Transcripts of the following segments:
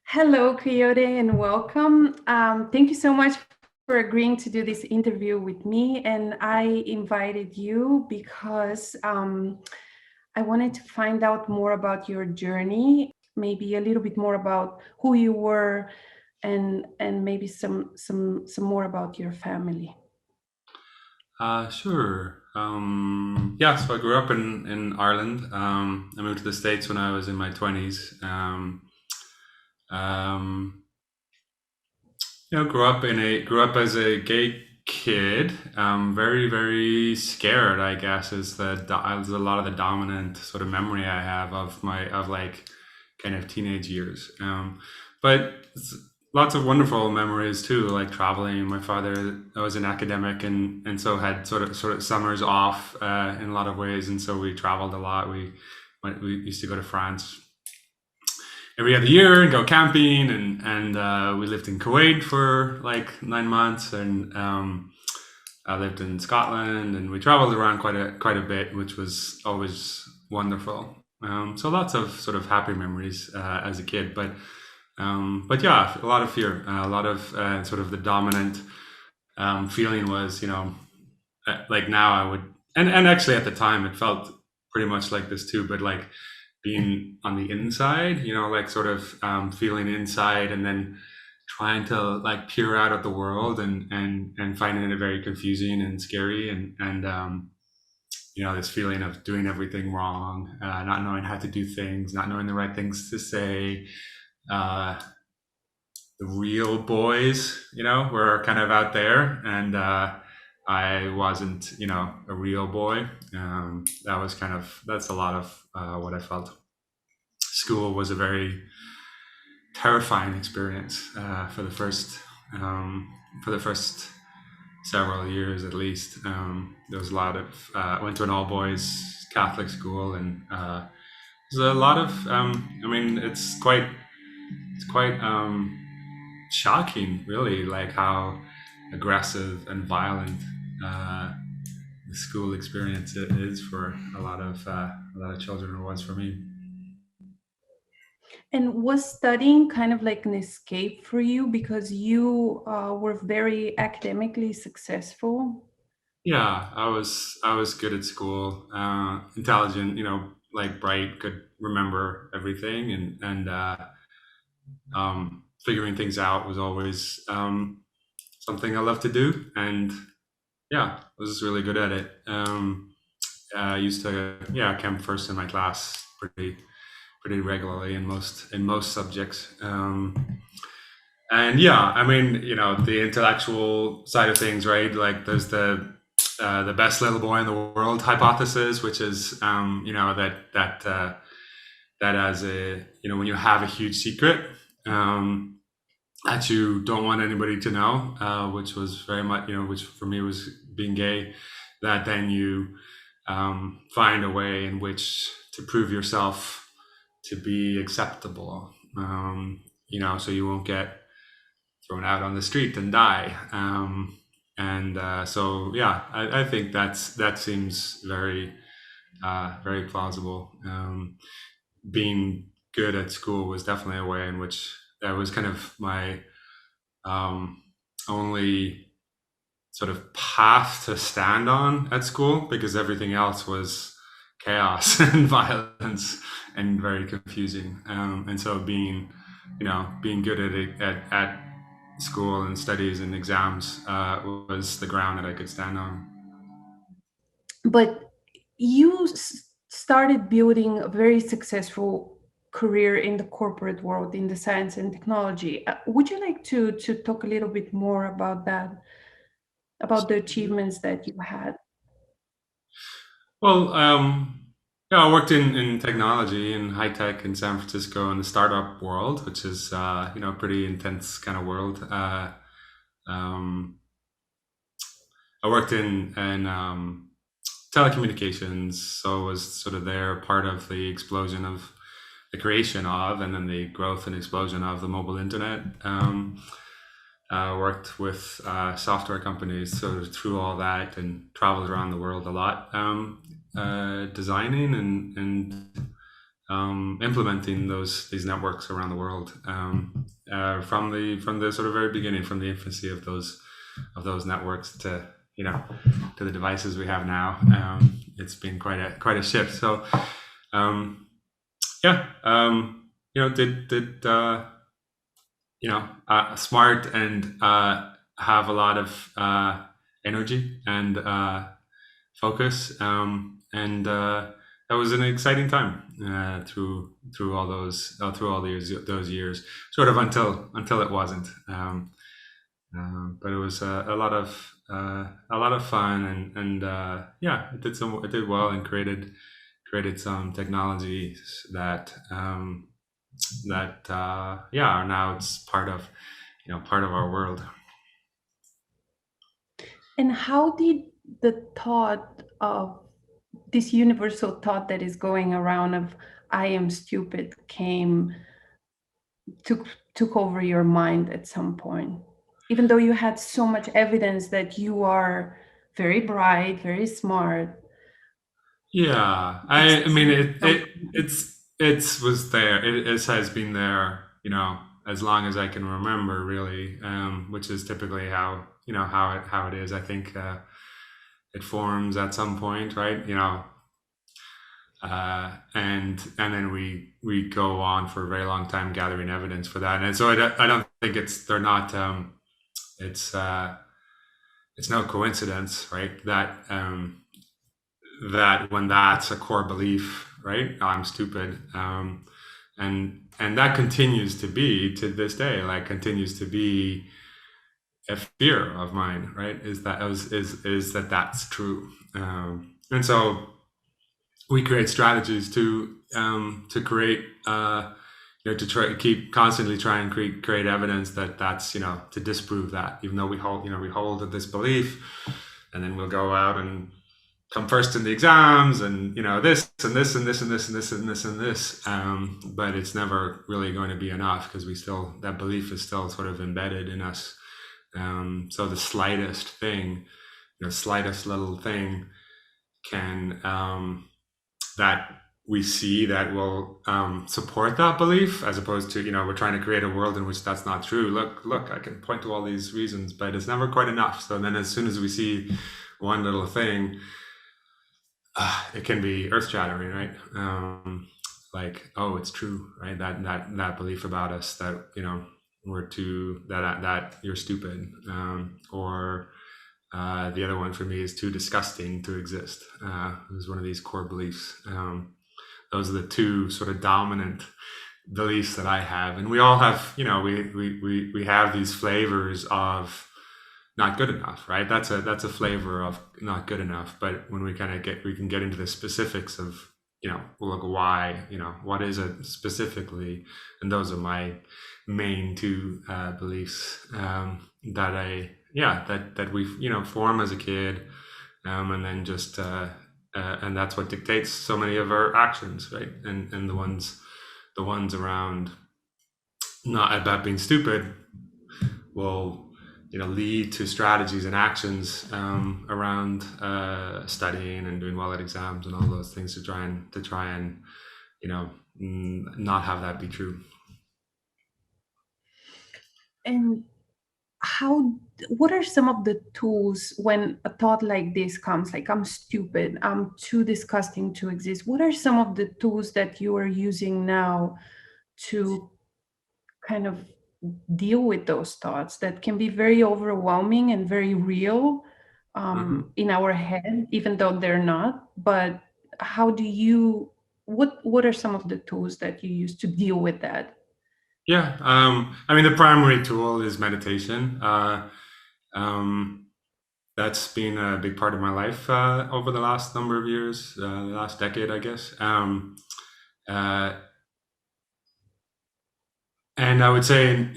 Hello, Coyote, and welcome. Thank you so much for agreeing to do this interview with me. And I invited you because I wanted to find out more about your journey, maybe a little bit more about who you were, and maybe some more about your family. Sure. Yeah, so I grew up in Ireland. I moved to the States when I was in my 20s. Um, grew up as a gay kid. Very, very scared, I guess, is a lot of the dominant sort of memory I have of like kind of teenage years. But lots of wonderful memories too, like traveling. My father was an academic and so had sort of summers off in a lot of ways, and so we traveled a lot. We used to go to France every other year and go camping, and we lived in Kuwait for like 9 months, and I lived in Scotland, and we traveled around quite a bit, which was always wonderful. So lots of sort of happy memories as a kid, but yeah, a lot of fear, a lot of sort of the dominant feeling was, like now I would, and actually at the time it felt pretty much like this too, but like being on the inside, like sort of feeling inside and then trying to like peer out at the world and finding it very confusing and scary and this feeling of doing everything wrong, not knowing how to do things, not knowing the right things to say. Uh, the real boys, were kind of out there, and I wasn't, a real boy. That's a lot of what I felt. School was a very terrifying experience um, for the first several years at least. There was a lot of I went to an all boys Catholic school, and there's a lot of I mean, it's quite shocking, really, like how aggressive and violent uh, the school experience it is for a lot of children. It was for me. And was studying kind of like an escape for you because you were very academically successful? Yeah, I was good at school, intelligent, like bright, could remember everything, and figuring things out was always something I loved to do, and yeah, was really good at it. I used to, yeah, come first in my class pretty regularly in most subjects. And yeah, I mean, the intellectual side of things, right? Like there's the best little boy in the world hypothesis, which is that as a, when you have a huge secret um, that you don't want anybody to know, which was very much, which for me was being gay, that then you find a way in which to prove yourself to be acceptable, so you won't get thrown out on the street and die. And so, yeah, I think that seems very plausible. Being good at school was definitely a way in which that was kind of my um, only sort of path to stand on at school, because everything else was chaos and violence and very confusing. And so being good at it at school and studies and exams was the ground that I could stand on. But you started building a very successful career in the corporate world in the science and technology. Would you like to talk a little bit more about that, about the achievements that you had? Well, yeah, I worked in technology and high tech in San Francisco in the startup world, which is a pretty intense kind of world. Um, I worked in telecommunications, so I was sort of there, part of the explosion of the creation of, and then the growth and explosion of the mobile internet. Worked with software companies sort of through all that, and traveled around the world a lot, designing and implementing these networks around the world, from the sort of very beginning, from the infancy of those networks to to the devices we have now. It's been quite a shift. So yeah, did smart and have a lot of energy and focus, and that was an exciting time through all those years, sort of until it wasn't. But it was a lot of fun, and yeah, it did well and created some technologies that yeah, are now it's part of our world. And how did the thought of this universal thought that is going around of I am stupid took over your mind at some point, even though you had so much evidence that you are very bright, very smart? Yeah, It I mean still it's was there. It has been there, as long as I can remember, really, which is typically how it is. I think it forms at some point, right? And then we go on for a very long time gathering evidence for that, and so I don't think they're not. It's no coincidence, right? That when that's a core belief, right? I'm stupid, and that continues to be to this day, like continues to be a fear of mine, right? Is that that's true, and so we create strategies to create. To try keep constantly try and create evidence that that's to disprove that, even though we hold to this belief, and then we'll go out and come first in the exams, and this and this and this and this and this and this and this, but it's never really going to be enough because that belief is still sort of embedded in us. So the slightest thing, slightest little thing can that we see that will support that belief, as opposed to we're trying to create a world in which that's not true. Look, I can point to all these reasons, but it's never quite enough. So then as soon as we see one little thing, it can be earth shattering, right? Like, oh, it's true, right? That belief about us that we're too that you're stupid, or the other one for me is too disgusting to exist. It was one of these core beliefs. Those are the two sort of dominant beliefs that I have, and we all have. We have these flavors of not good enough, right? That's a flavor of not good enough. But when we can get into the specifics of, look, why, what is it specifically? And those are my main two beliefs, that we, form as a kid, and then just, and that's what dictates so many of our actions, right? And the ones around not about being stupid will lead to strategies and actions around studying and doing well at exams and all those things to try and not have that be true. And what are some of the tools when a thought like this comes, like I'm stupid, I'm too disgusting to exist? What are some of the tools that you are using now to kind of deal with those thoughts that can be very overwhelming and very real in our head, even though they're not? But how do you, what are some of the tools that you use to deal with that? Yeah, I mean, the primary tool is meditation. That's been a big part of my life over the last number of years, the last decade, I guess. Uh, and I would say,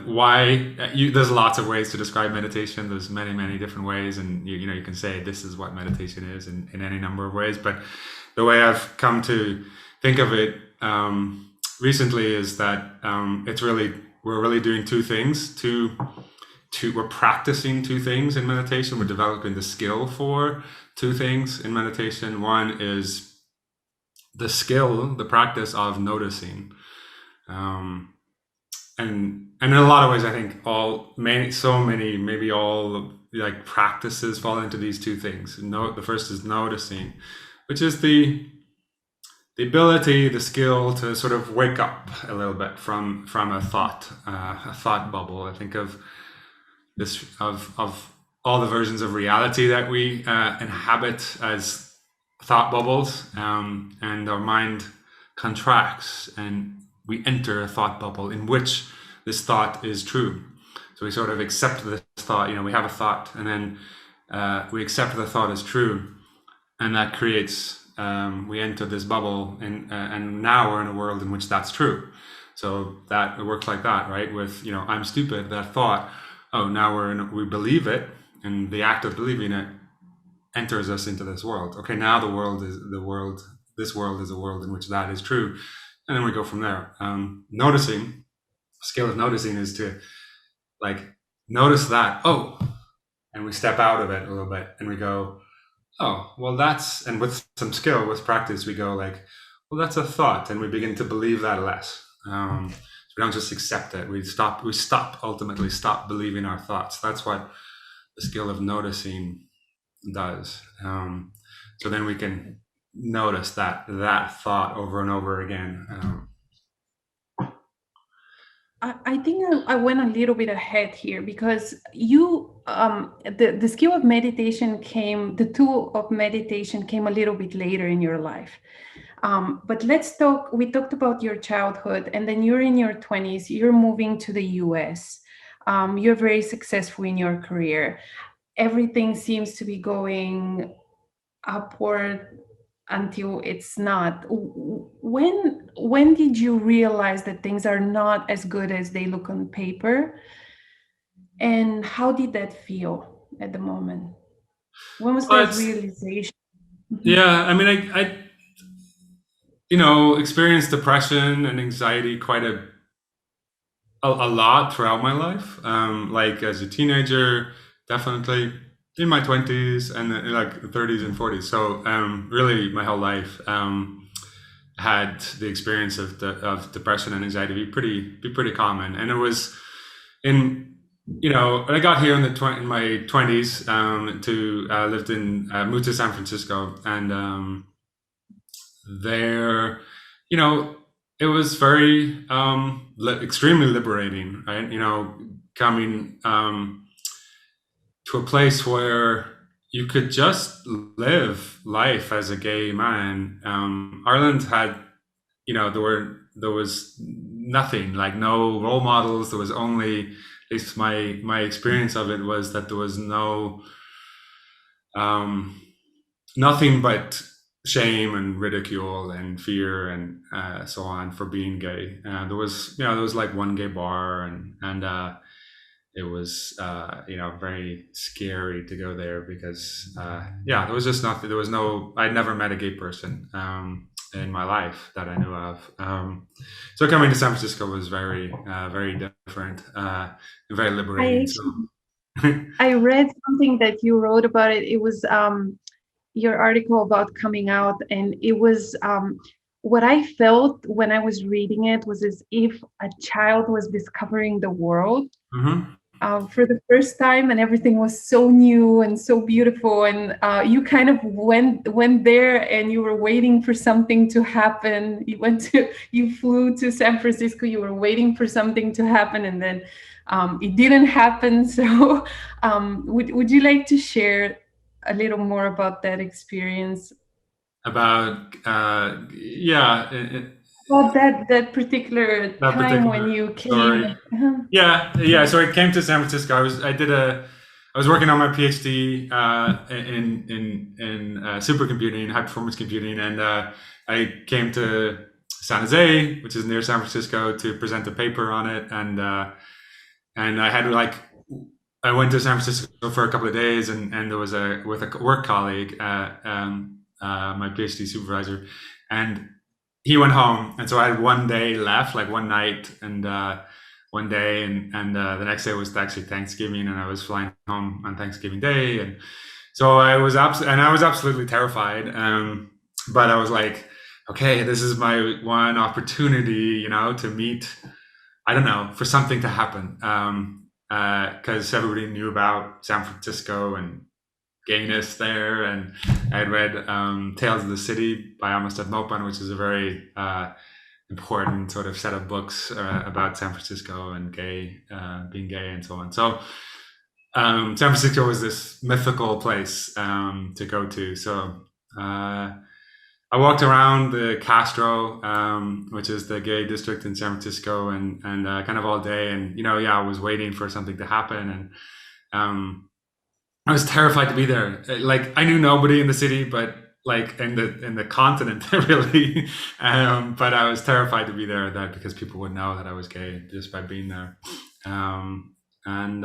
why there's lots of ways to describe meditation. There's many different ways, and you can say this is what meditation is in any number of ways. But the way I've come to think of it recently is that we're really doing two things. We're practicing two things in meditation. We're developing the skill for two things in meditation. One is the skill, the practice of noticing. Um, and in a lot of ways, I think maybe all like practices fall into these two things. The first is noticing, which is the ability, the skill to sort of wake up a little bit from a thought bubble. I think of this of all the versions of reality that we inhabit as thought bubbles, and our mind contracts, and we enter a thought bubble in which this thought is true. So we sort of accept this thought. We have a thought, and then we accept the thought as true, and that creates we enter this bubble, and now we're in a world in which that's true. So that it works like that, right? With I'm stupid. That thought. Oh, now we believe it, and the act of believing it enters us into this world. Okay, now the world is the world. This world is a world in which that is true, and then we go from there. Noticing, skill of noticing is to like notice that. Oh, and we step out of it a little bit, and we go, oh, well, and with some skill, with practice, we go like, well, that's a thought, and we begin to believe that less. So we don't just accept it. We ultimately stop believing our thoughts. That's what the skill of noticing does. So then we can notice that thought over and over again. I think I went a little bit ahead here because the skill of meditation the tool of meditation came a little bit later in your life. But we talked about your childhood, and then you're in your 20s, you're moving to the US. You're very successful in your career. Everything seems to be going upward until it's not. When did you realize that things are not as good as they look on paper? And how did that feel at the moment? When was Well, that realization? yeah, I mean, I experienced depression and anxiety quite a lot throughout my life. Like as a teenager, definitely in my 20s, and in like 30s and 40s. So really my whole life had the experience of depression and anxiety be pretty common. And it was in when I got here in my 20s moved to San Francisco, and there, it was very extremely liberating, right? Coming to a place where you could just live life as a gay man. Ireland had, there was nothing, like no role models. There was only, at least my experience of it was that there was nothing but shame and ridicule and fear and so on for being gay. There was like one gay bar, and it was very scary to go there because there was just nothing. There was no. I'd never met a gay person in my life that I knew of. So coming to San Francisco was very different, and very liberating. I read something that you wrote about it. It was your article about coming out, and it was what I felt when I was reading it was as if a child was discovering the world. Mm-hmm. For the first time, and everything was so new and so beautiful, and you kind of went there, and you were waiting for something to happen. You flew to San Francisco, you were waiting for something to happen, and then it didn't happen. So would you like to share a little more about that experience? About About that particular time when you came. Story. Yeah. So I came to San Francisco. I was working on my PhD in supercomputing, high performance computing, and I came to San Jose, which is near San Francisco, to present a paper on it, and I had I went to San Francisco for a couple of days, and there was with a work colleague, my PhD supervisor, and he went home, and so I had one day left, like one night, and one day, and the next day was actually Thanksgiving, and I was flying home on Thanksgiving Day, and so I was absolutely terrified. But I was like, okay, this is my one opportunity, to meet, I don't know, for something to happen. Because everybody knew about San Francisco and gayness there, and I had read Tales of the City by Amistad Mopan, which is a very important sort of set of books about San Francisco and being gay and so on. So San Francisco was this mythical place to go to. So uh, I walked around the Castro, which is the gay district in San Francisco, and kind of all day. And yeah, I was waiting for something to happen, and um, I was terrified to be there. Like I knew nobody in the city, but like in the continent, really. But I was terrified to be there that because people would know that I was gay just by being there. And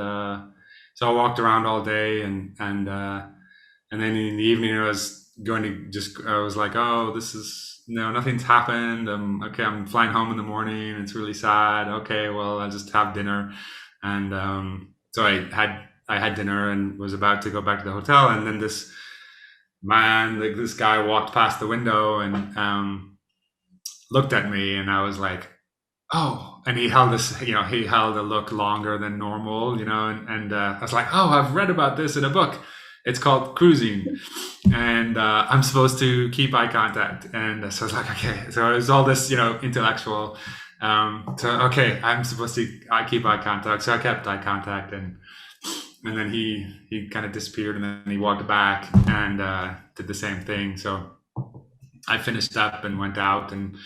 So I walked around all day, and then in the evening I was going to just I was like, oh, this is nothing's happened. Okay, I'm flying home in the morning. It's really sad. Okay, well I'll just have dinner, and so I had dinner and was about to go back to the hotel, and then this man, like this guy, walked past the window and looked at me, and I was like, oh, and he held this, he held a look longer than normal, and I was like, oh, I've read about this in a book. It's called cruising, and I'm supposed to keep eye contact. And so I was like, okay. So it was all this, intellectual. So okay, I'm supposed to I keep eye contact. So I kept eye contact, and then he kind of disappeared, and then he walked back and did the same thing. So I finished up and went out and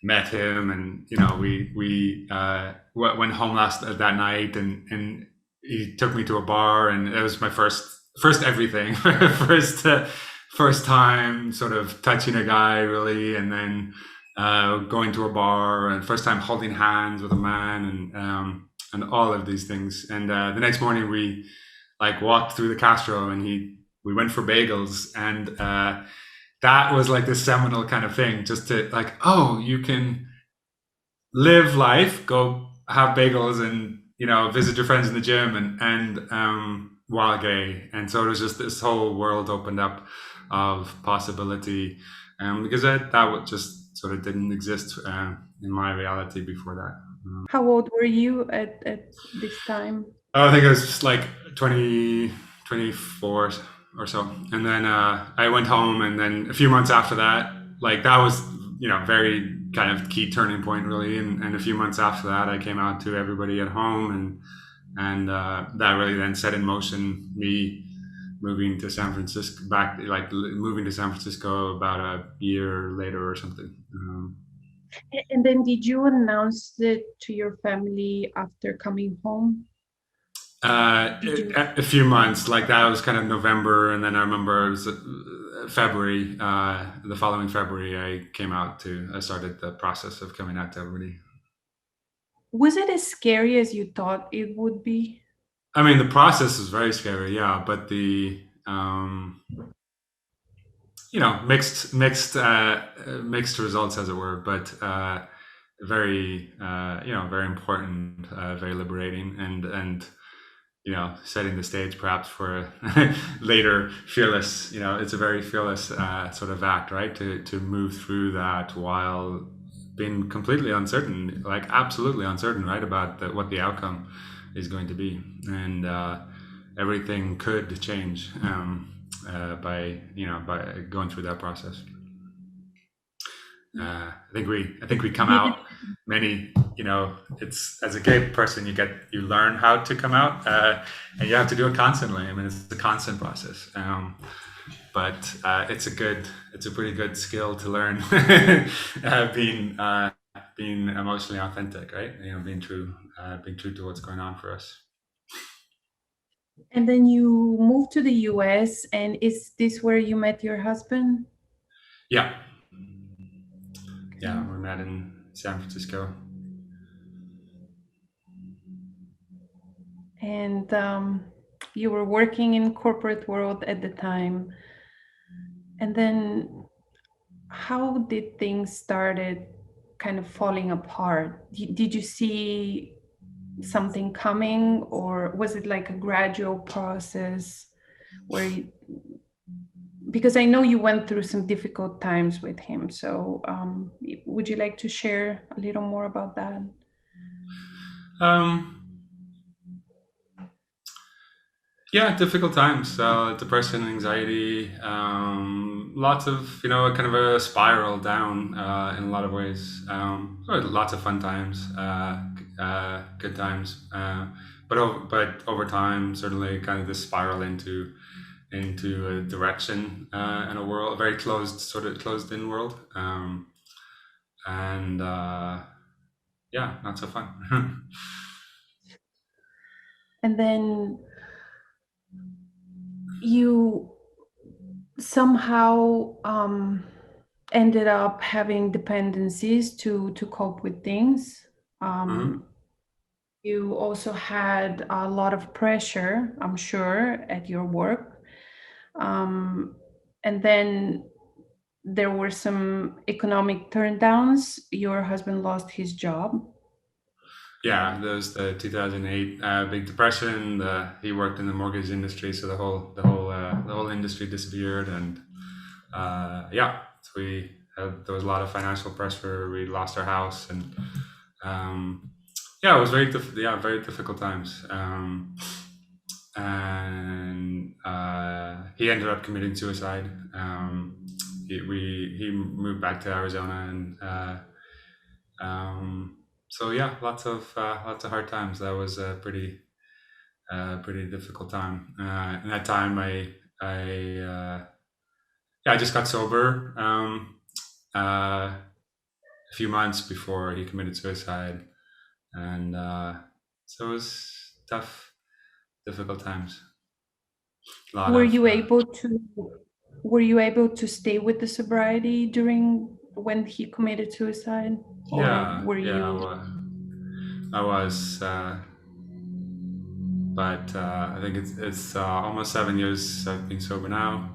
met him, and we went home that night, and he took me to a bar, and it was my first everything, first time sort of touching a guy really, and then going to a bar, and first time holding hands with a man, and all of these things. And the next morning we like walked through the Castro, and we went for bagels, and that was like this seminal kind of thing, just to like, oh, you can live life, go have bagels, and visit your friends in the gym, and while gay. And so it was just this whole world opened up of possibility, because that just sort of didn't exist in my reality before that. How old were you at this time? I think it was just like 20, 24 or so. And then I went home, and then a few months after that, like that was, very kind of key turning point really. And a few months after that, I came out to everybody at home, and that really then set in motion me moving to San Francisco, moving to San Francisco about a year later or something. And then did you announce it to your family after coming home? Did you? A few months, like that was kind of November, and then I remember it was February. The following February, I started the process of coming out to everybody. Was it as scary as you thought it would be? I mean, the process is very scary, yeah, but the mixed results, as it were, but very very important, very liberating, and setting the stage perhaps for a later fearless. It's a very fearless sort of act, right? To move through that while being completely uncertain, like absolutely uncertain, right, about what the outcome is going to be, and everything could change by going through that process. I think we come Did it? out many. It's as a gay person, you learn how to come out, and you have to do it constantly. I mean, it's a constant process. But it's a pretty good skill to learn, being emotionally authentic, right? Being true to what's going on for us. And then you moved to the US, and is this where you met your husband? Yeah, Okay. yeah, we met in San Francisco. And you were working in corporate world at the time. And then how did things started kind of falling apart? Did you see something coming, or was it like a gradual process where because I know you went through some difficult times with him. So would you like to share a little more about that? Um, yeah, difficult times, depression, anxiety, lots of, kind of a spiral down in a lot of ways. Lots of fun times, good times, but over time, certainly kind of this spiral into a direction in a world, a very closed, sort of closed in world, and yeah, not so fun. And then you somehow ended up having dependencies to cope with things. Mhm. You also had a lot of pressure, I'm sure, at your work. Um, and then there were some economic turndowns. Your husband lost his job. Yeah, there was the 2008 big depression. He worked in the mortgage industry, so the whole industry disappeared, and yeah, so there was a lot of financial pressure. We lost our house, and um, yeah, it was very difficult times. And he ended up committing suicide. He moved back to Arizona, and so yeah, lots of hard times. That was a pretty difficult time. In that time, I just got sober a few months before he committed suicide, and so it was tough, difficult times. A lot Were of you able to were you able to stay with the sobriety during when he committed suicide, or yeah, were yeah. you? I was, but I think it's almost 7 years I've been sober now.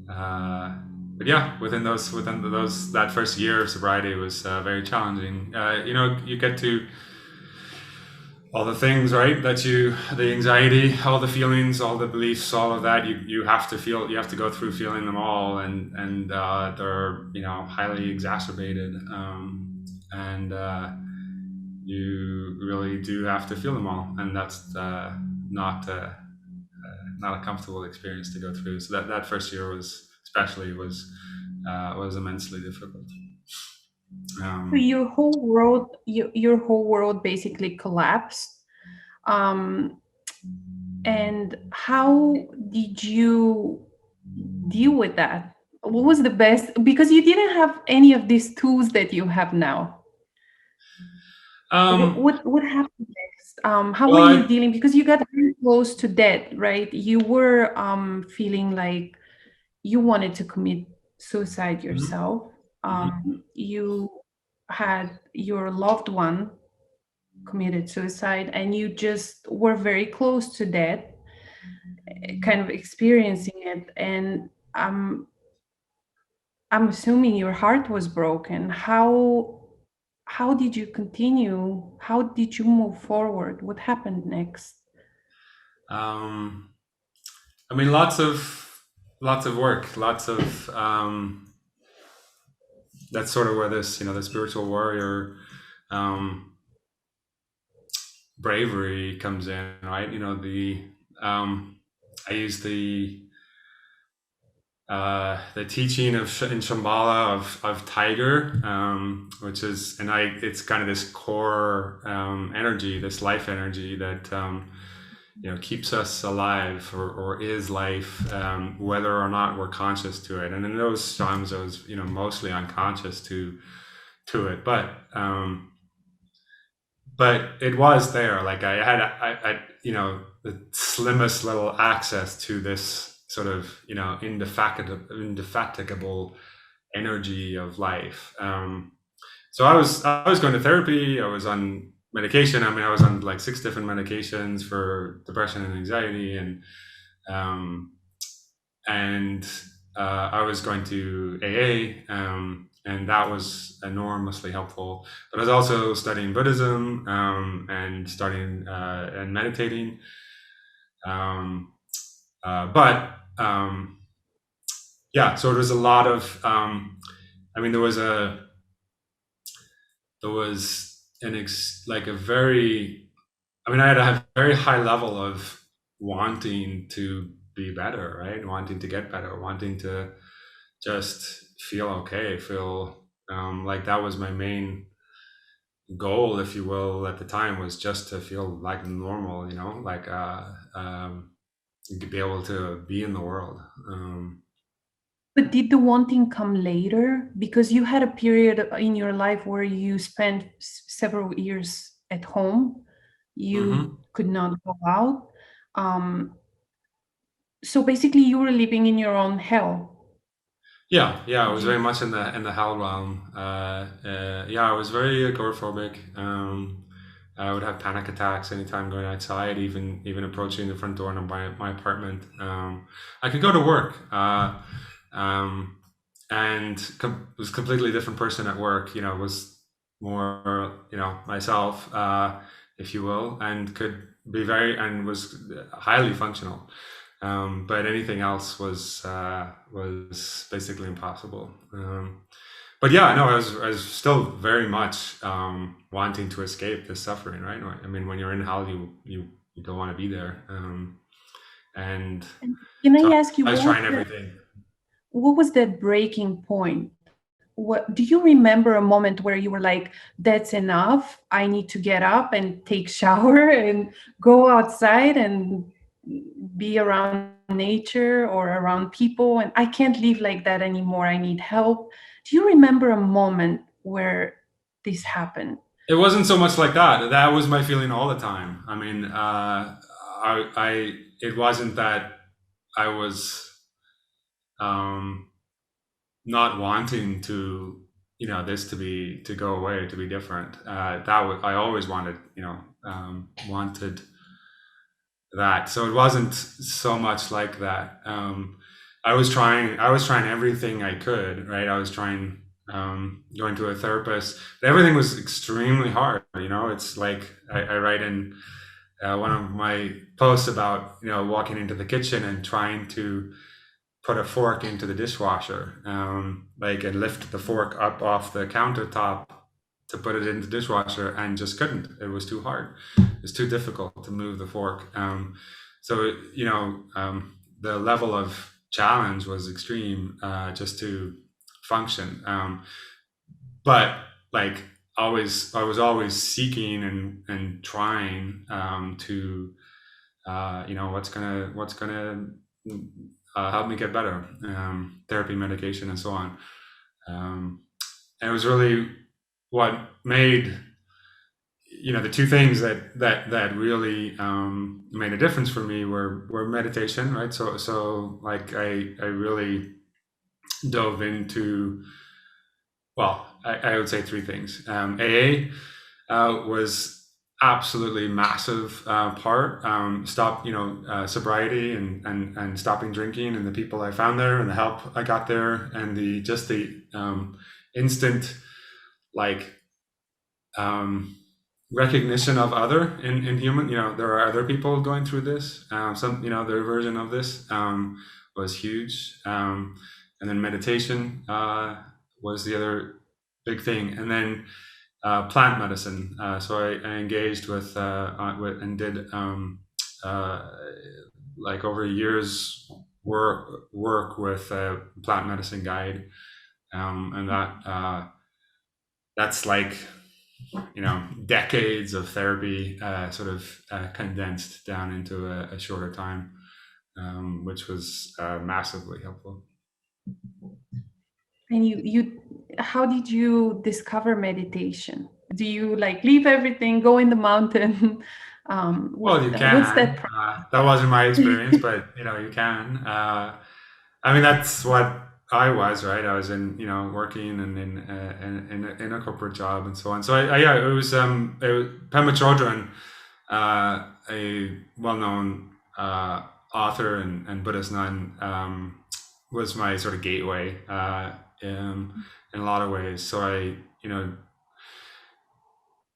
Uh, but yeah, within those that first year of sobriety was very challenging. You get to all the things, right? The anxiety, all the feelings, all the beliefs, all of that. You have to feel. You have to go through feeling them all, and they're highly exacerbated, and you really do have to feel them all, and that's not not a comfortable experience to go through. So that first year was immensely difficult. So Um, your whole world basically collapsed. Um, and how did you deal with that? What was the best? Because you didn't have any of these tools that you have now. What um, what, what happened next? How were well, you dealing? Because you got very close to death, right? You were feeling like you wanted to commit suicide mhm, yourself. mhm. You had your loved one committed suicide, and you just were very close to death, kind of experiencing it. And I'm assuming your heart was broken. How did you continue? How did you move forward? What happened next? Um, I mean, lots of work, lots of that's sort of where this the spiritual warrior um, bravery comes in, right? Um, I use the teaching in Shambhala of Tiger, which is, it's kind of this core energy, this life energy that keeps us alive, or is life, whether or not we're conscious to it. And in those times, I was mostly unconscious to it, but it was there. Like I the slimmest little access to this sort of indefatigable energy of life. So I was going to therapy. I was on medication. I mean, I was on like 6 different medications for depression and anxiety, um, and I was going to AA, and that was enormously helpful. But I was also studying Buddhism, and studying and meditating. Um, but yeah, so it was a lot of, I mean, there was like a very, I mean, I had a very high level of wanting to be better, right? Wanting to get better, wanting to just feel okay, feel like that was my main goal, if you will, at the time, was just to feel like normal, like to be able to be in the world. But did the wanting come later? Because you had a period in your life where you spent several years at home. You Mhm. could not go out. Um, so basically, you were living in your own hell. Yeah, yeah, I Would was you? very much in the hell realm. Yeah, I was very agoraphobic. I would have panic attacks anytime going outside, even approaching the front door of my apartment. I could go to work, um, and was a completely different person at work. Was more myself, if you will, and could be very and was highly functional. But anything else was basically impossible. But yeah, no, I was still very much wanting to escape this suffering, right? I mean, when you're in hell, you don't want to be there, and And can so I ask you I was trying everything. what was that breaking point? What do you remember a moment where you were like, "That's enough. I need to get up and take shower and go outside and be around nature or around people, and I can't live like that anymore. I need help." Do you remember a moment where this happened? It wasn't so much like that. That was my feeling all the time. I mean, it wasn't that I was um, not wanting to, this to go away, to be different. I always wanted, wanted that. So it wasn't so much like that. I was trying everything I could, right? I was trying, going to a therapist. Everything was extremely hard. It's like I write in one of my posts about, walking into the kitchen and trying to put a fork into the dishwasher, like, and lift the fork up off the countertop to put it in the dishwasher, and just couldn't. It was too hard. It's too difficult to move the fork. So the level of challenge was extreme, just to function. But like, I was always seeking and trying, to what's gonna help me get better, therapy, medication, and so on. And it was really what made, the two things that really made a difference for me were meditation, right? So like, I really dove into, well, I would say three things. AA was absolutely massive part. Stop, sobriety, and stopping drinking, and the people I found there, and the help I got there, and the instant, like, um, recognition of other in human. There are other people going through this. Their version of this was huge. And then meditation was the other big thing, and then plant medicine. So I engaged with and did, uh, like, over a year's work with a plant medicine guide, and that's like, decades of therapy, sort of condensed down into a shorter time, which was massively helpful. And how did you discover meditation? Do you like leave everything, go in the mountain? Well, you What's that can. That wasn't my experience, process? but you can. I mean, that's what I was, right? I was working, and in a corporate job, and so on. So yeah, it was Pema Chodron, a well-known author and Buddhist nun, was my sort of gateway, in a lot of ways. So I,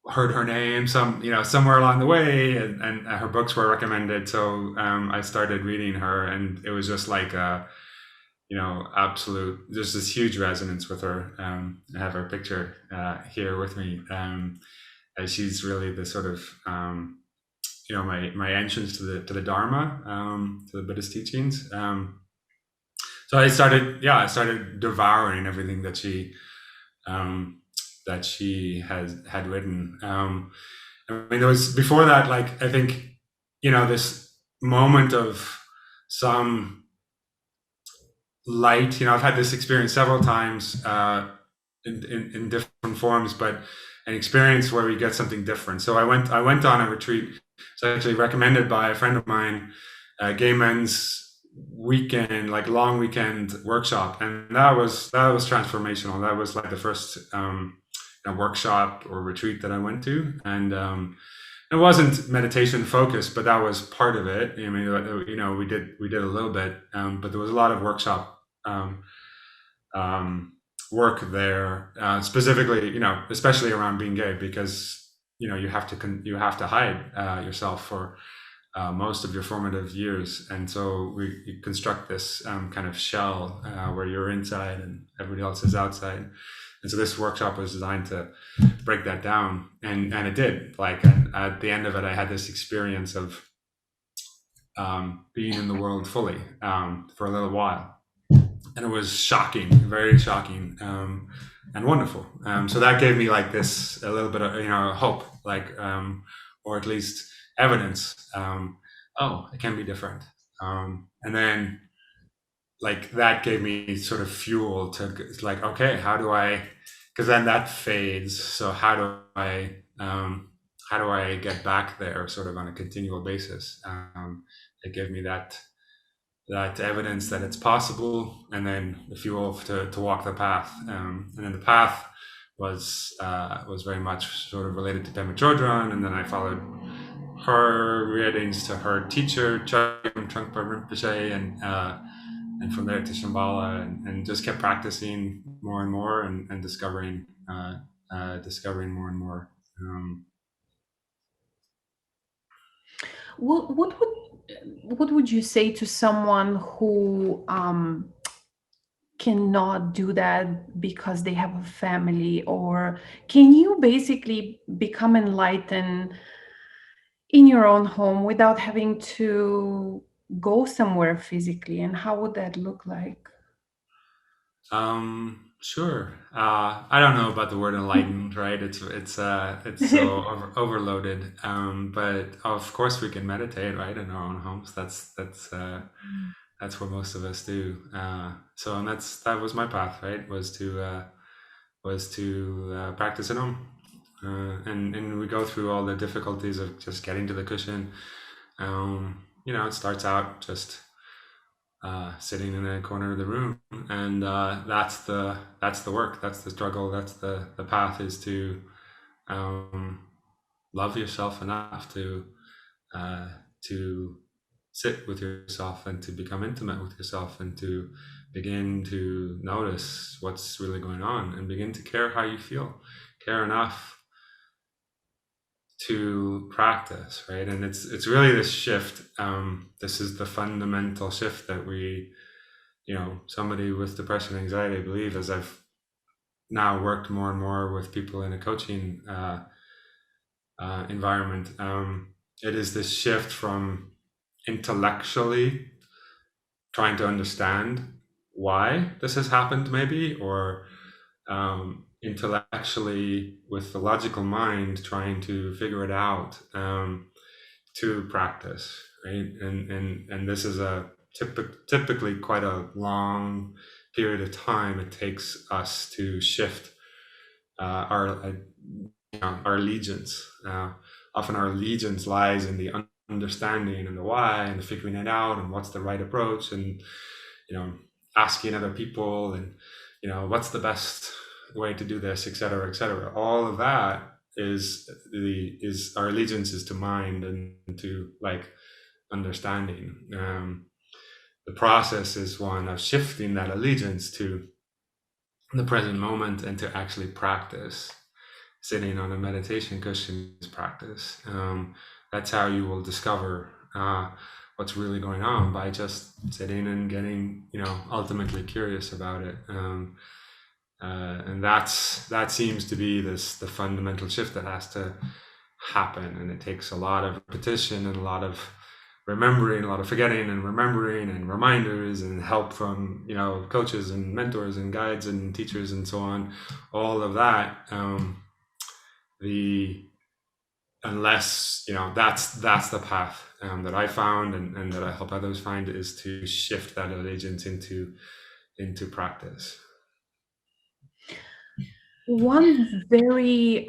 heard her name somewhere along the way, and her books were recommended. So I started reading her, and it was just like absolute. There's this huge resonance with her. I have her picture here with me. And she's really the sort of my entrance to the Dharma, to the Buddhist teachings. So I started devouring everything um, that she had written. I mean, there was before that, like I think, this moment of some light. I've had this experience several times in different forms, but an experience where we get something different. So I went on a retreat. It's actually recommended by a friend of mine, gay men's weekend, like long weekend workshop, and that was transformational. That was like the first workshop or retreat that I went to, and it wasn't meditation focused, but that was part of it. I mean, we did a little bit, but there was a lot of workshop um, um, work there, specifically, especially around being gay, because you have to hide yourself for most of your formative years, and so you construct this kind of shell where you're inside and everybody else is outside. And so this workshop was designed to break that down, and it did. Like at the end of it, I had this experience of being in the world fully for a little while, and it was shocking, very shocking, and wonderful. So that gave me like this a little bit of hope, like or at least evidence. Oh, it can be different, and then like that gave me sort of fuel to like, okay, how do I? Because then that fades. So how do I get back there, sort of on a continual basis? It gave me that evidence that it's possible, and then the fuel to walk the path. And then the path was very much sort of related to Pema Chodron, and then I followed her readings to her teacher, Trungpa Rinpoche, and from there to Shambhala, and just kept practicing more and more, and discovering more and more. What would you say to someone who cannot do that because they have a family? Or can you basically become enlightened in your own home without having to go somewhere physically? And how would that look like? Sure. I don't know about the word enlightened, right? It's so overloaded. But of course we can meditate, right, in our own homes. That's what most of us do. So and that was my path, right? Was to practice at home, and we go through all the difficulties of just getting to the cushion. It starts out just sitting in a corner of the room, and that's the work, that's the struggle, that's the path, is to um, love yourself enough to sit with yourself, and to become intimate with yourself, and to begin to notice what's really going on, and begin to care how you feel, care enough to practice, right? And it's really this shift. This is the fundamental shift that somebody with depression and anxiety, I believe, as I've now worked more and more with people in a coaching environment, it is this shift from intellectually trying to understand why this has happened, maybe, or intellectually with the logical mind trying to figure it out, to practice, right? And this is typically quite a long period of time it takes us to shift our allegiance. Often our allegiance lies in the understanding and the why, and the figuring it out, and what's the right approach, and asking other people, and what's the best way to do this, etc., etc. All of that is our allegiance is to mind and to like understanding. The process is one of shifting that allegiance to the present moment, and to actually practice. Sitting on a meditation cushion is practice. That's how you will discover what's really going on by just sitting and getting, ultimately curious about it. And that seems to be the fundamental shift that has to happen, and it takes a lot of repetition and a lot of remembering, a lot of forgetting and remembering, and reminders and help from coaches and mentors and guides and teachers and so on. All of that. Unless that's the path that I found, and that I help others find, is to shift that allegiance into practice. One very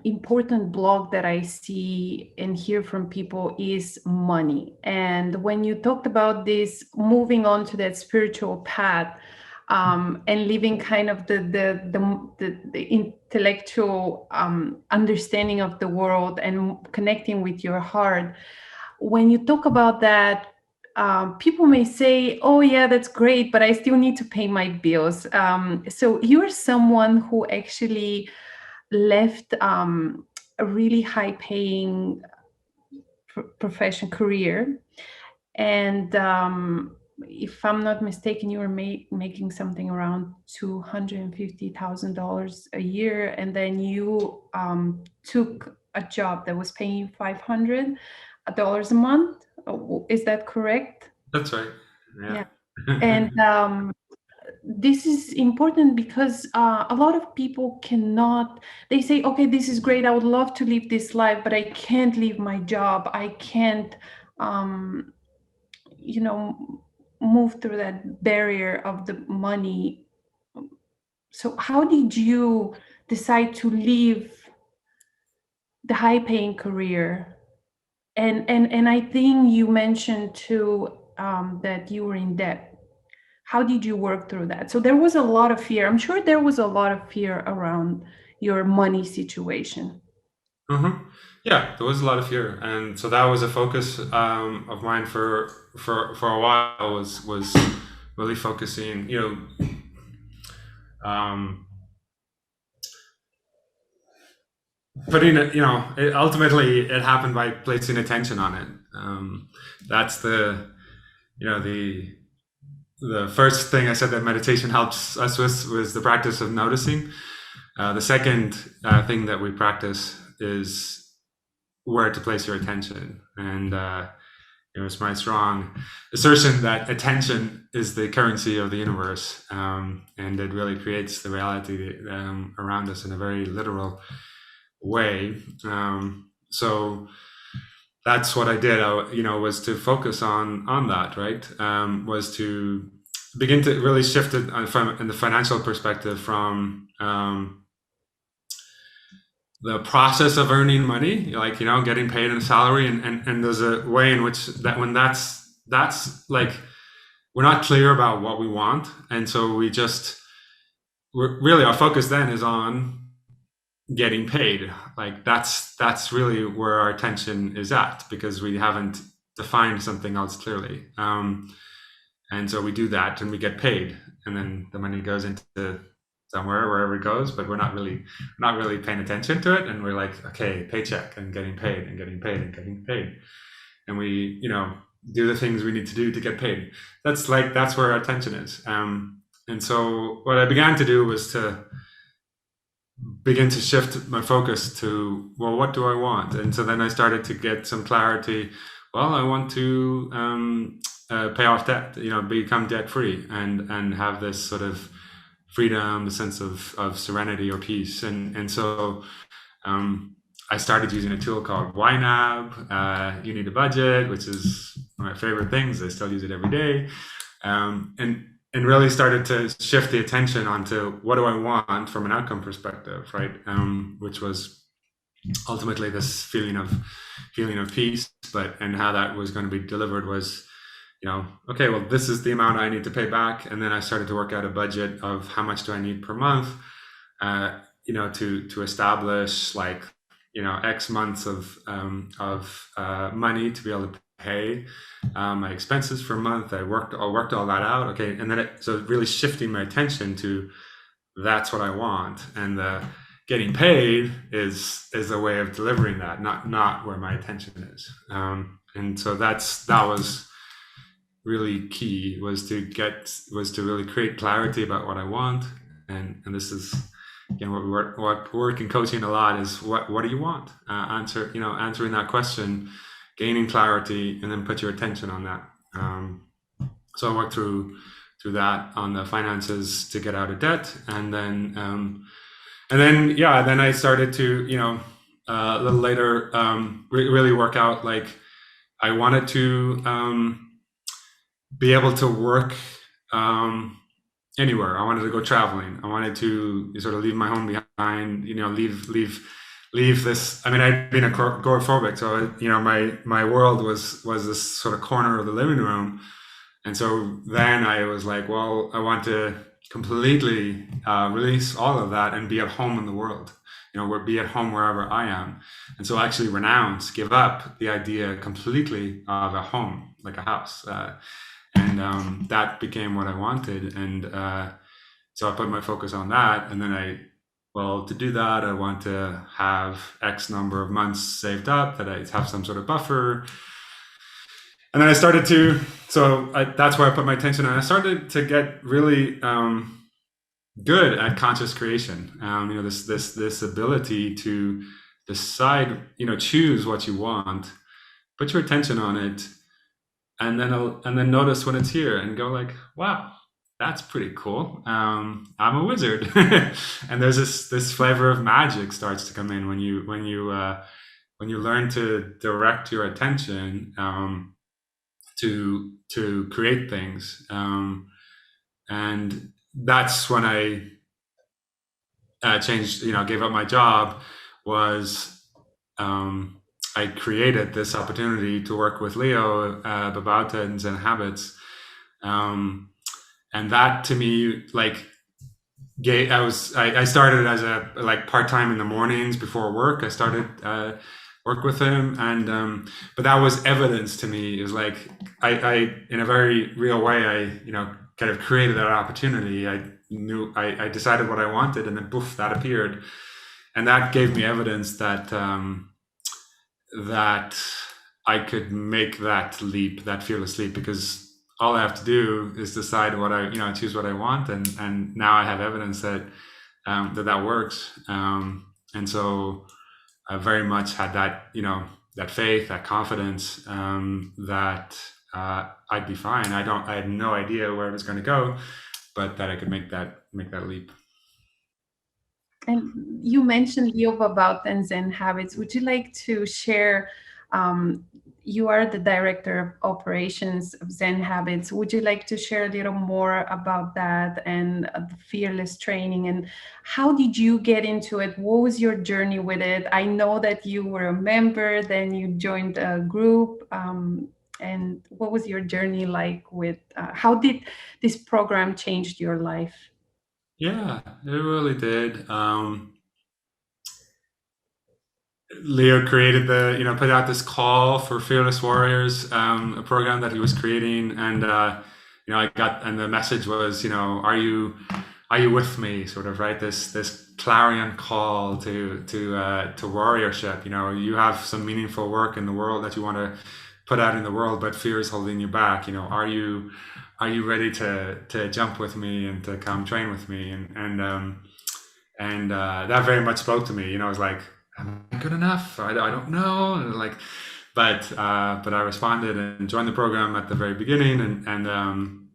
important block that I see and hear from people is money. And when you talked about this, moving on to that spiritual path, and leaving kind of the intellectual understanding of the world and connecting with your heart, when you talk about that, people may say, oh yeah, that's great, but I still need to pay my bills. So you're someone who actually left a really high paying profession career. And if I'm not mistaken, you were making something around $250,000 a year. And then you took a job that was paying you $500 a month. Is that correct? That's right. Yeah. And this is important because a lot of people cannot, they say, okay, this is great, I would love to live this life, but I can't leave my job, I can't move through that barrier of the money. So how did you decide to leave the high paying career? And I think you mentioned too that you were in debt. How did you work through that? So there was a lot of fear. I'm sure there was a lot of fear around your money situation. Mm-hmm. Yeah, there was a lot of fear, and so that was a focus of mine for a while. Was really focusing, putting it. Ultimately, it happened by placing attention on it. That's the first thing I said that meditation helps us with was the practice of noticing. The second thing that we practice is where to place your attention. And it's my strong assertion that attention is the currency of the universe, and it really creates the reality around us in a very literal way. So that's what I did. Was to focus on that, right? Was to begin to really shift it from in the financial perspective from the process of earning money, like getting paid in a salary, and there's a way in which that when that's like we're not clear about what we want, and so we're really, our focus then is on getting paid. Like that's really where our attention is at, because we haven't defined something else clearly, and so we do that and we get paid, and then the money goes into somewhere, wherever it goes, but we're not really paying attention to it, and we're like, okay, paycheck, and getting paid and getting paid and getting paid, and we do the things we need to do to get paid. That's where our attention is. And so what I began to do was to begin to shift my focus to, well, what do I want? And so then I started to get some clarity. Well, I want to pay off debt, become debt free, and have this sort of freedom, the sense of serenity or peace. And so I started using a tool called YNAB. You need a budget, which is one of my favorite things. I still use it every day. And really started to shift the attention onto what do I want from an outcome perspective, right? Which was ultimately this feeling of peace, and how that was going to be delivered was, okay, well, this is the amount I need to pay back. And then I started to work out a budget of how much do I need per month, to establish X months of money to be able to pay my expenses for a month. I worked all that out. Okay. And then so really shifting my attention to that's what I want. And getting paid is a way of delivering that, not where my attention is. And so that was really key, was to really create clarity about what I want. And this is, again, what we work in coaching a lot is, what do you want? Answering that question, gaining clarity, and then put your attention on that. So I worked through that on the finances to get out of debt, and then I started to, a little later, really work out. Like, I wanted to be able to work anywhere. I wanted to go traveling. I wanted to sort of leave my home behind. Leave this. I mean, I'd been agoraphobic, so my world was this sort of corner of the living room. And so then I was like, well, I want to completely release all of that and be at home in the world. Be at home wherever I am. And so actually give up the idea completely of a home, like a house. And that became what I wanted. And so I put my focus on that. And then to do that, I want to have X number of months saved up, that I have some sort of buffer. And then I started to, that's where I put my attention on. I started to get really good at conscious creation. This ability to decide, choose what you want, put your attention on it, and then notice when it's here, and go like, wow, that's pretty cool. I'm a wizard. And there's this flavor of magic starts to come in when you learn to direct your attention to create things. And that's when I changed, gave up my job. I created this opportunity to work with Leo Babauta and Zen Habits. And that, to me, like, I started as a part-time in the mornings before work. I started work with him, and but that was evidence to me. It was like, I in a very real way, I kind of created that opportunity. I decided what I wanted, and then poof, that appeared. And that gave me evidence that that I could make that leap, that fearless leap, because all I have to do is decide what choose what I want, and now I have evidence that that works. And so I very much had that that faith, that confidence, that I'd be fine. I had no idea where it was going to go, but that I could make that leap. And you mentioned Leo Babauta and Zen Habits. Would you like to share? You are the director of operations of Zen Habits. Would you like to share a little more about that and the fearless training, and how did you get into it? What was your journey with it? I know that you were a member, then you joined a group. And what was your journey like with, how did this program change your life? Yeah, it really did. Leo created put out this call for Fearless Warriors, a program that he was creating. And, and the message was, are you with me? Sort of, right? This clarion call to warriorship. You have some meaningful work in the world that you want to put out in the world, but fear is holding you back. Are you ready to jump with me and to come train with me? And that very much spoke to me. I was like, am I good enough? I don't know. And but I responded and joined the program at the very beginning, then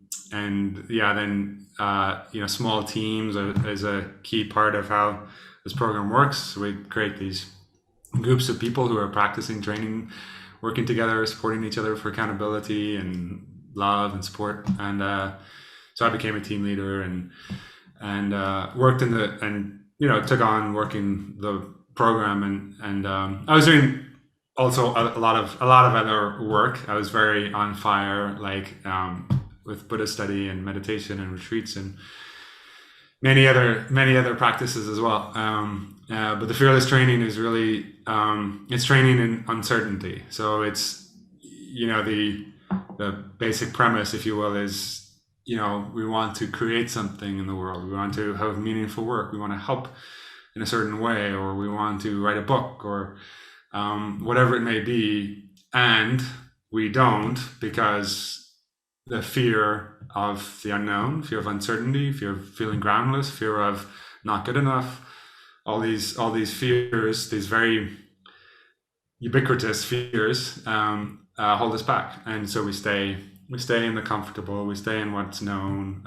small teams is a key part of how this program works. We create these groups of people who are practicing training, working together, supporting each other for accountability and love and support. And so I became a team leader and worked took on working the program, and I was doing also a lot of other work. I was very on fire, with Buddhist study and meditation and retreats and many other practices as well. But the fearless training is really it's training in uncertainty. So it's the basic premise, if you will, is we want to create something in the world. We want to have meaningful work. We want to help in a certain way, or we want to write a book, or whatever it may be. And we don't, because the fear of the unknown, fear of uncertainty, fear of feeling groundless, fear of not good enough, all these fears, these very ubiquitous fears, hold us back, and so we stay in the comfortable, we stay in what's known,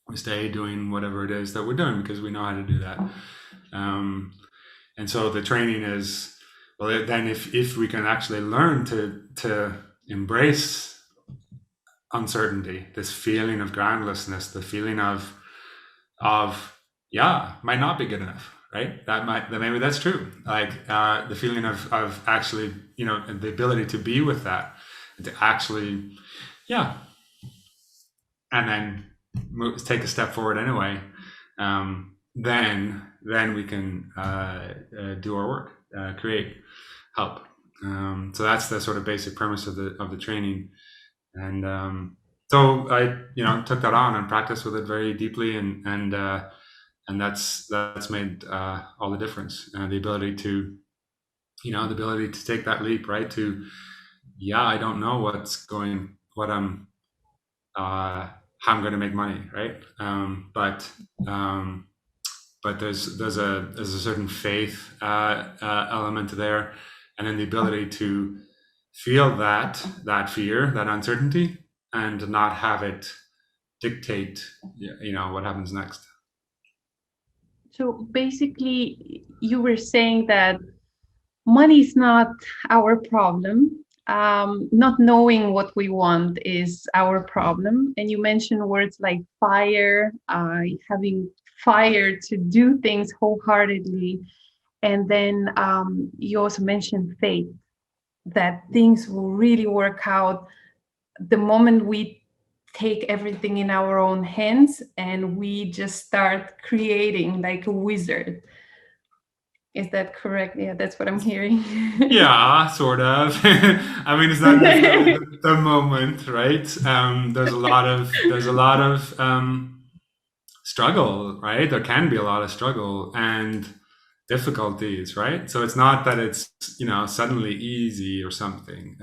we stay doing whatever it is that we're doing because we know how to do that. And so the training is, well, then if we can actually learn to embrace uncertainty, this feeling of groundlessness, the feeling of yeah, might not be good enough, right? That maybe that's true. Like the feeling of actually, the ability to be with that, and to actually, yeah, and then take a step forward anyway. Then we can do our work, create, help. So that's the sort of basic premise of the training. And so I took that on and practiced with it very deeply, and that's made all the difference. The ability to take that leap, right? To, yeah, I don't know how I'm going to make money, right? But there's a certain faith element there, and then the ability to feel that fear, that uncertainty, and not have it dictate what happens next. So basically, you were saying that money is not our problem. Not knowing what we want is our problem. And you mentioned words like fire, having fire to do things wholeheartedly. And then you also mentioned faith, that things will really work out the moment we take everything in our own hands and we just start creating like a wizard. Is that correct? Yeah, that's what I'm hearing. Yeah, sort of. I mean, it's not necessarily the moment, right? There's a lot of struggle, right? There can be a lot of struggle and difficulties, right? So it's not that it's suddenly easy or something.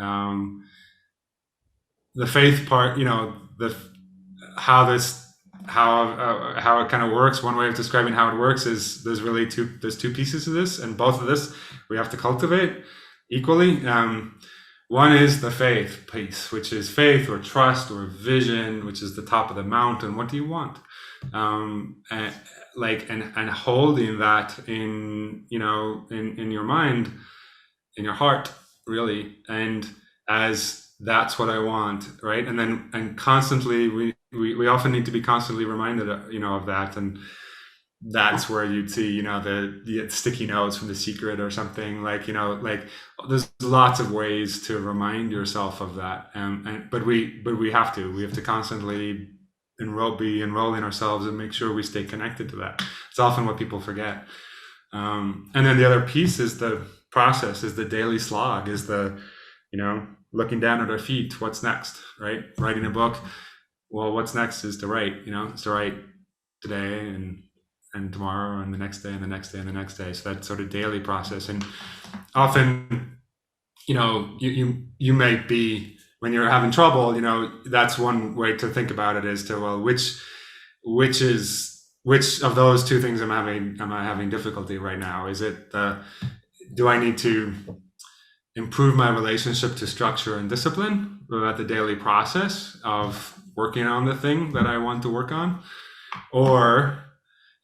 The faith part, the how this how it kind of works. One way of describing how it works is there's two pieces of this, and both of this we have to cultivate equally. One is the faith piece, which is faith or trust or vision, which is the top of the mountain. What do you want? And holding that in in your mind, in your heart, really, and as that's what I want, right? And constantly we often need to be constantly reminded of that, and that's where you'd see the sticky notes from The Secret or something, like there's lots of ways to remind yourself of that, but we have to constantly be enrolling ourselves and make sure we stay connected to that. It's often what people forget. And then the other piece is the process, is the daily slog, is the looking down at our feet. What's next, right? Writing a book. Well, what's next is to write. It's to write today and tomorrow and the next day and the next day and the next day. So that sort of daily process. And often, you might be, when you're having trouble, that's one way to think about it, is to, well, which of those two things am I having difficulty right now? Is it do I need to improve my relationship to structure and discipline about the daily process of working on the thing that I want to work on? Or,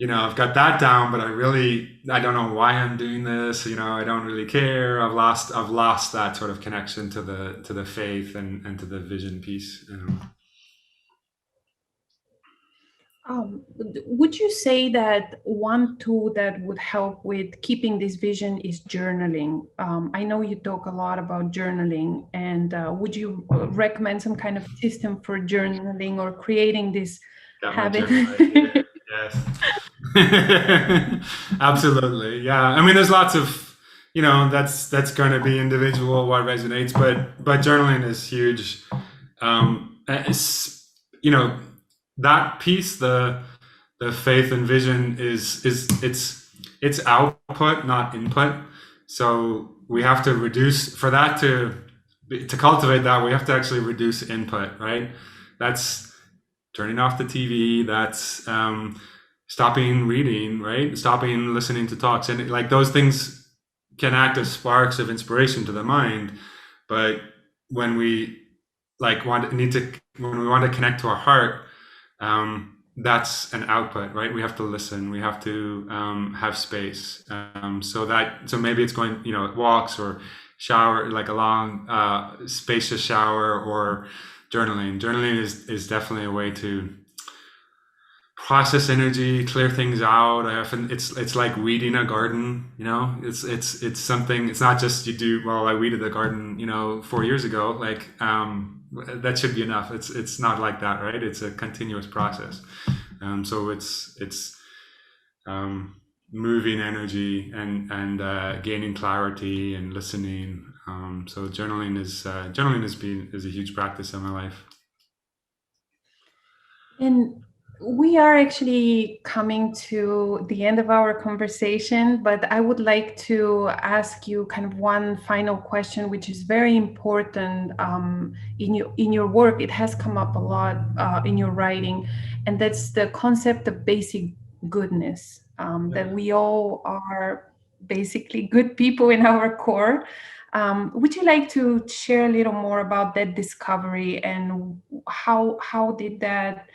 I've got that down, but I don't know why I'm doing this. I don't really care. I've lost that sort of connection to the faith and to the vision piece. Would you say that one tool that would help with keeping this vision is journaling? I know you talk a lot about journaling, and would you recommend some kind of system for journaling or creating this habit? Yes. Absolutely. Yeah. I mean, there's lots of, that's going to be individual, what resonates, but journaling is huge. That piece, the faith and vision it's output, not input. So we have to reduce, for that to to cultivate that, we have to actually reduce input, right? That's turning off the TV. That's stopping reading, right? Stopping listening to talks, and like those things can act as sparks of inspiration to the mind. But when we when we want to connect to our heart, that's an output, right? We have to listen. We have to have space. So maybe it's going, walks or shower, like a long, spacious shower, or journaling. Journaling is definitely a way to process energy, clear things out. I often it's like weeding a garden. It's something. It's not just you do. Well, I weeded the garden, 4 years ago. Like that should be enough. It's not like that, right? It's a continuous process. So it's moving energy and gaining clarity and listening. So journaling is a huge practice in my life. And we are actually coming to the end of our conversation, but I would like to ask you kind of one final question, which is very important in your work. It has come up a lot in your writing, and that's the concept of basic goodness, that we all are basically good people in our core. Would you like to share a little more about that discovery, and how did that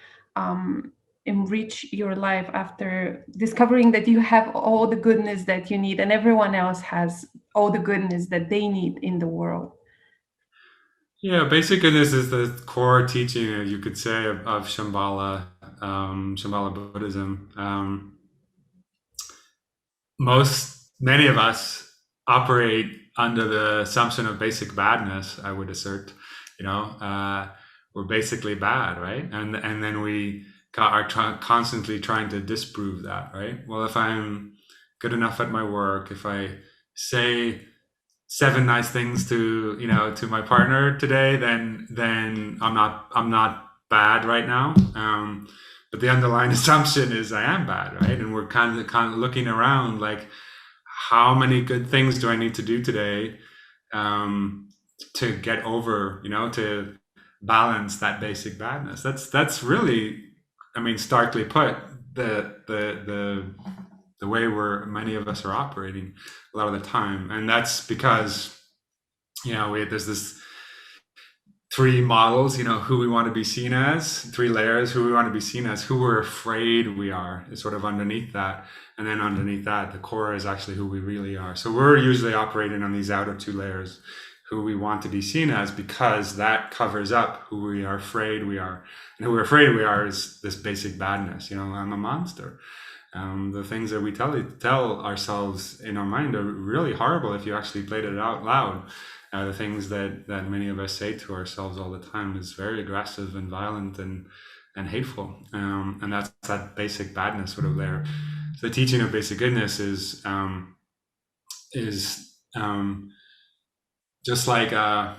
enrich your life after discovering that you have all the goodness that you need and everyone else has all the goodness that they need in the world? Yeah, basic goodness is the core teaching, you could say, of Shambhala Buddhism. Many of us operate under the assumption of basic badness. I would assert, we're basically bad, right? And then we are constantly trying to disprove that, right? Well, if I'm good enough at my work, if I say 7 nice things to my partner today, then I'm not bad right now. But the underlying assumption is I am bad, right? And we're kind of looking around like, how many good things do I need to do today to get over, to balance that basic badness? That's really, starkly put, the way many of us are operating a lot of the time. And that's because, there's this 3 models, who we want to be seen as, 3 layers, who we want to be seen as, who we're afraid we are, is sort of underneath that. And then underneath that, the core is actually who we really are. So we're usually operating on these outer 2 layers, who we want to be seen as, because that covers up who we are afraid we are. And who we're afraid we are is this basic badness. I'm a monster. The things that we tell ourselves in our mind are really horrible if you actually played it out loud. The things that many of us say to ourselves all the time is very aggressive and violent and hateful. And that's that basic badness sort of layer. So the teaching of basic goodness is just like a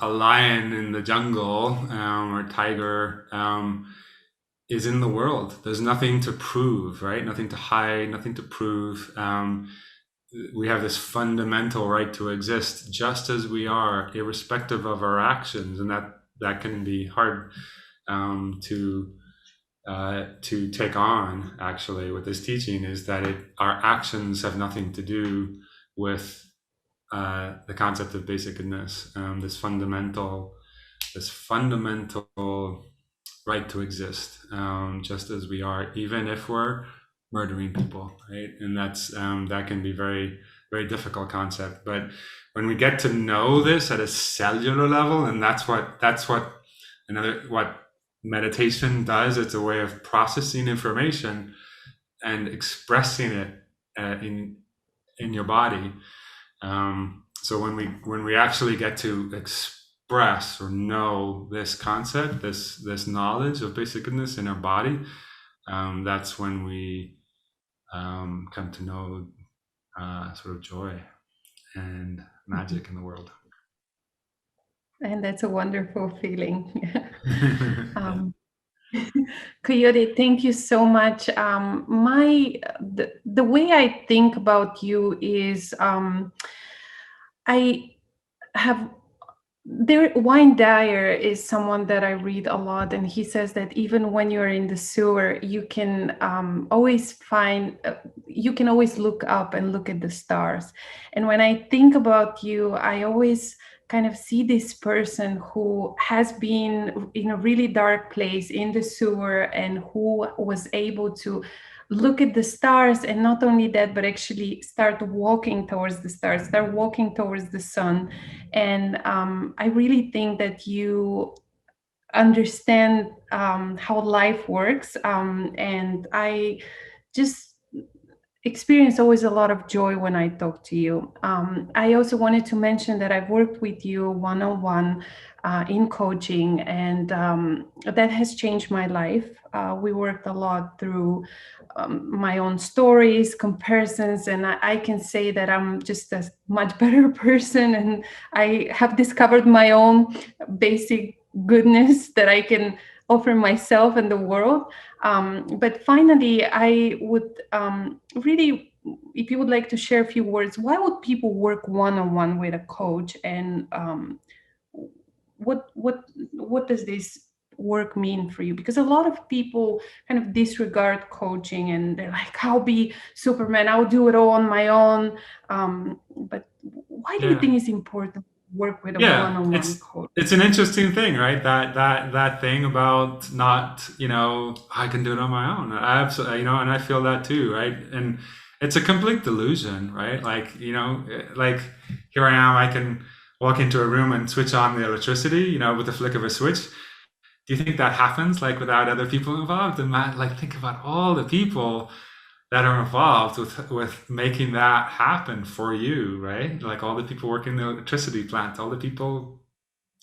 lion in the jungle, or a tiger, is in the world. There's nothing to prove, right? Nothing to hide, nothing to prove. We have this fundamental right to exist just as we are, irrespective of our actions, and that can be hard to take on. Actually, with this teaching is that our actions have nothing to do with the concept of basic goodness, this fundamental right to exist, just as we are, even if we're murdering people, right? And that can be very, very difficult concept. But when we get to know this at a cellular level, and that's what meditation does, it's a way of processing information and expressing it in your body. So when we actually get to express or know this concept, this knowledge of basic goodness in our body, that's when we come to know sort of joy and magic in the world. And that's a wonderful feeling. Coyote, thank you so much. The way I think about you is I have Wayne Dyer is someone that I read a lot, and he says that even when you're in the sewer, you can always you can always look up and look at the stars. And when I think about you, I always kind of see this person who has been in a really dark place in the sewer and who was able to look at the stars, and not only that, but actually start walking towards the stars, start walking towards the sun. And I really think that you understand how life works. And I just experience always a lot of joy when I talk to you. I also wanted to mention that I've worked with you one on one in coaching, and that has changed my life. We worked a lot through my own stories, comparisons, and I can say that I'm just a much better person, and I have discovered my own basic goodness that I can offer myself and the world. But finally, I would really, if you would like to share a few words, why would people work one on one with a coach, and what what what does this work mean for you? Because a lot of people kind of disregard coaching, and they're like, I'll be Superman, I'll do it all on my own. But why do you Yeah. think it's important to work with a Yeah, one-on-one coach? it's an interesting thing, right? That thing about not, I can do it on my own. I absolutely, and I feel that too, right? And it's a complete delusion, right? Like, like here I am, I can walk into a room and switch on the electricity, with the flick of a switch. Do you think that happens like without other people involved? And Matt, like, think about all the people that are involved with making that happen for you, right? Like all the people working in the electricity plant, all the people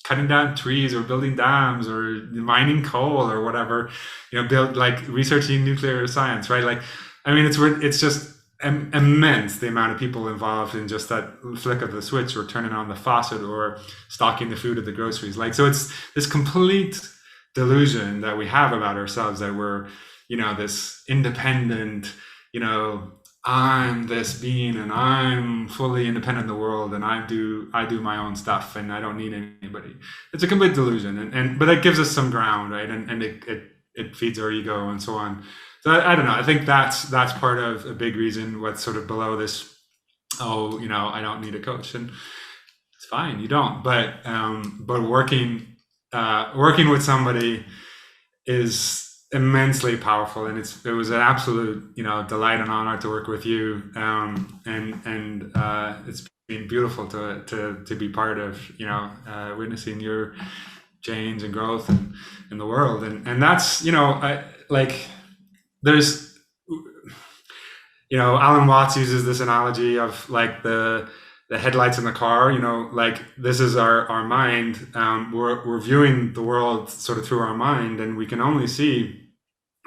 cutting down trees or building dams or mining coal or whatever, build like researching nuclear science, right? Like, I mean, it's just immense the amount of people involved in just that flick of the switch or turning on the faucet or stocking the food at the groceries. Like, so it's this complete delusion that we have about ourselves that we're, this independent, I'm this being and I'm fully independent in the world and I do my own stuff and I don't need anybody. It's a complete delusion, but it gives us some ground, right? And it feeds our ego and so on. So I don't know. I think that's part of a big reason what's sort of below this. Oh, I don't need a coach, and it's fine, you don't. But working with somebody is immensely powerful, and it was an absolute delight and honor to work with you, and it's been beautiful to be part of witnessing your change and growth in the world, and that's I like there's Alan Watts uses this analogy of like the headlights in the car, like this is our mind. We're viewing the world sort of through our mind, and we can only see,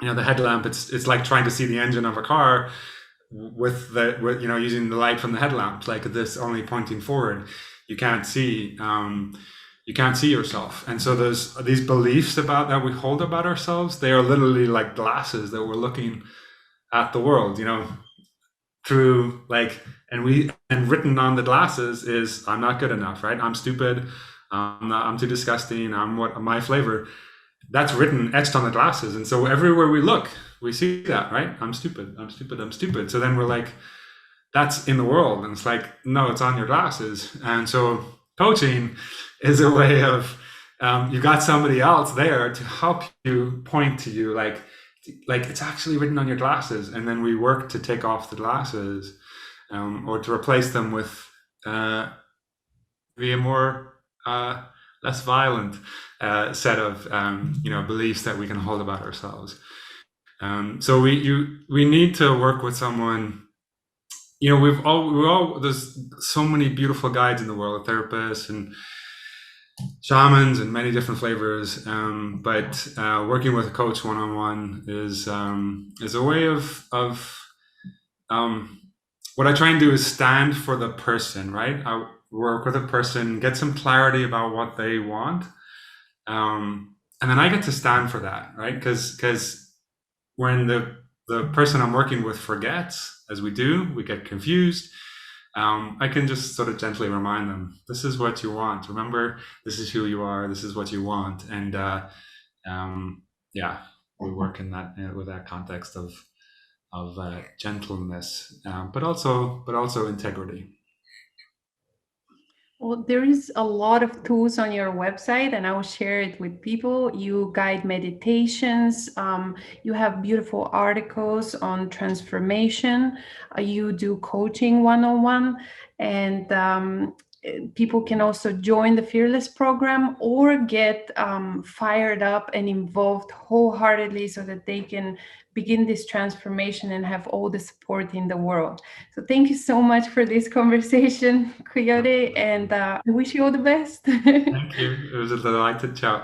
the headlamp. It's like trying to see the engine of a car with using the light from the headlamp, like this only pointing forward. You can't see. You can't see yourself, and so there's these beliefs that we hold about ourselves. They are literally like glasses that we're looking at the world, through, like, and written on the glasses is I'm not good enough, right? I'm stupid. I'm too disgusting. I'm what my flavor. That's written, etched on the glasses, and so everywhere we look, we see that, right? I'm stupid. I'm stupid. I'm stupid. So then we're like, that's in the world, and it's like, no, it's on your glasses. And so coaching is a way of you got somebody else there to help you, point to you, like it's actually written on your glasses, and then we work to take off the glasses, or to replace them with be a more less violent set of beliefs that we can hold about ourselves. So we need to work with someone. We've all there's so many beautiful guides in the world, therapists and shamans and many different flavors, but working with a coach one-on-one is a way of what I try and do is stand for the person, right? I work with a person, get some clarity about what they want, and then I get to stand for that, right? Because when the person I'm working with forgets, as we do, we get confused. I can just sort of gently remind them, this is what you want. Remember, this is who you are. This is what you want. And yeah, we work in that with that context of gentleness, but also integrity. Well, there is a lot of tools on your website, and I will share it with people. You guide meditations, you have beautiful articles on transformation, you do coaching one-on-one, and people can also join the Fearless program or get fired up and involved wholeheartedly so that they can begin this transformation and have all the support in the world. So thank you so much for this conversation, Coyote, and I wish you all the best. Thank you. It was a delight to chat.